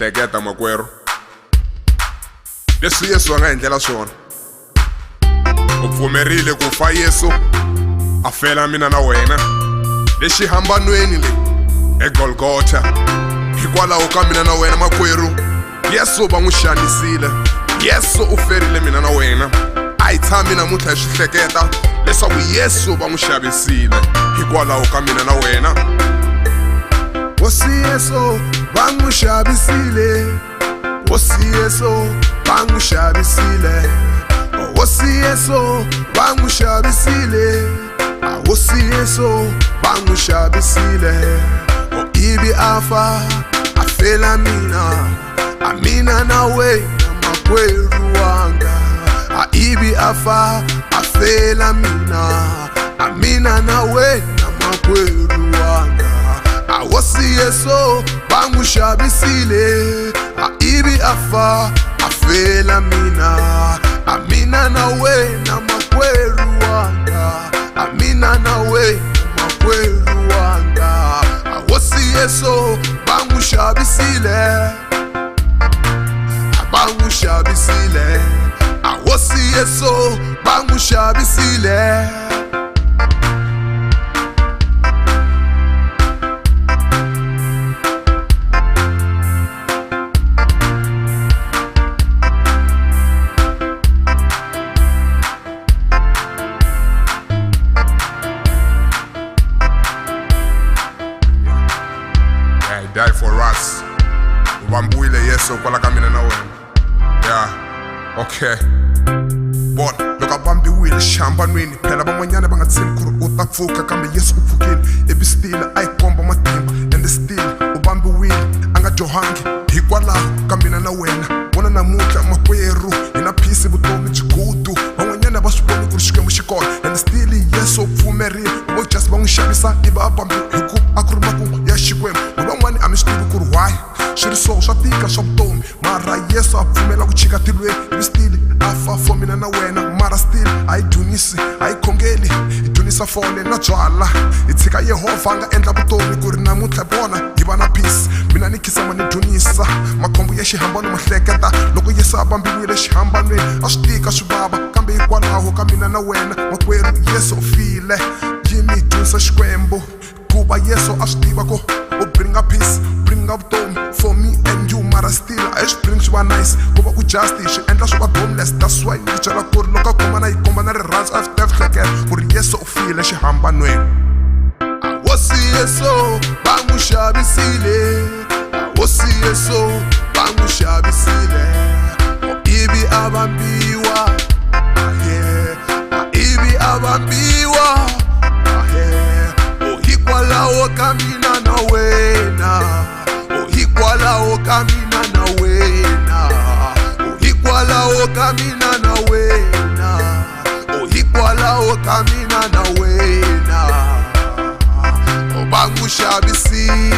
hleketa makwerhu leswi Yesu a nga endlela swona. U pfumerile ku fa Yesu a fela mina na wena lexihambanweni le eGolgotha. Hikwalaho ka mina na wena makwerhu Yesu va n'wi xanisile, Yesu u ferile mina na wena. A hi tshami namuntlha hi swi hleketa leswaku Yesu va n'wi xavisile hikwalaho ka mina na wena. Hosi Yesu va n'wi xavisile, Hosi Yesu va n'wi xavisile, Hosi Yesu va n'wi xavisile, Hosi Yesu va n'wi xavisile. Ivi a fa a fela mina na wena makwerhu wanga. Ivi a fa a fela mina na wena makwerhu wanga. Hosi Yesu va n'wi xavisile, ivi a fa a fela mina na wena makwerhu wanga. Mina na wena makwerhu wanga. Hosi Yesu va n'wi xavisile, va n'wi xavisile. Hosi Yesu va n'wi xavisile. He died for us. Ubambuyile Yesu kwala ka mina na wena. Yeah, okay. But loko a vambiwile xihambanweni phela van'wanyana va nga tshembi ku ri u ta pfuka, kambe Yesu u pfukile. Ivi still a yi komba matimba and still u vambiwile a nga dyohangi hikwalaho ka mina na wena. Vona namuntlha makwerhu hi na peace vutomi byi gudu. Van'wanyana va swi voni ku ri xikwembu xi kona and still Yesu u pfumerile. Vo just va n'wi xavisa ivi a vambiwa hiku a ku ri makungu ya xikwembu. Van'wani a mi swi tivi ku ri why swi ri so swa tika swa vutomi, mara Yesu a pfumela ku chika tilweni. Ivi still a fa for mina na wena, mara still a yi dunisi a yi khongeli, hi dunisa fole na byala. Hi tshika Yehovha a nga endla vutomi ku ri namuntlha vona hi va na peace. Mina ni khisama ni dunisa makhombo ya xihambano mahleketa loko Yesu a vambiwile xihambanweni. A swi tika swi vava kambe hikwalaho ka mina na wena makwerhu Yesu u file. Yi mi dunisa xikwembu ku va Yesu a swi tiva ku u bringa peace, bringa vutomi for me and you, mara still a swi bring swi va nice ku va ku justice swi endla swi va homeless. That's why ni byela ku ri loko a khoma na yi komba na rirhandzu a swi ta hleketa ku ri Yesu u file xihambanweni. Hosi Yesu va n'wi xavisile, Hosi Yesu va n'wi xavisile. Ivi a vambiwa, ivi a vambiwa hikwalaho ka mina na wena, hikwalaho ka mina na wena, hikwalaho ka mina na wena, hikwalaho ka mina na wena. Va n'wi xavisile.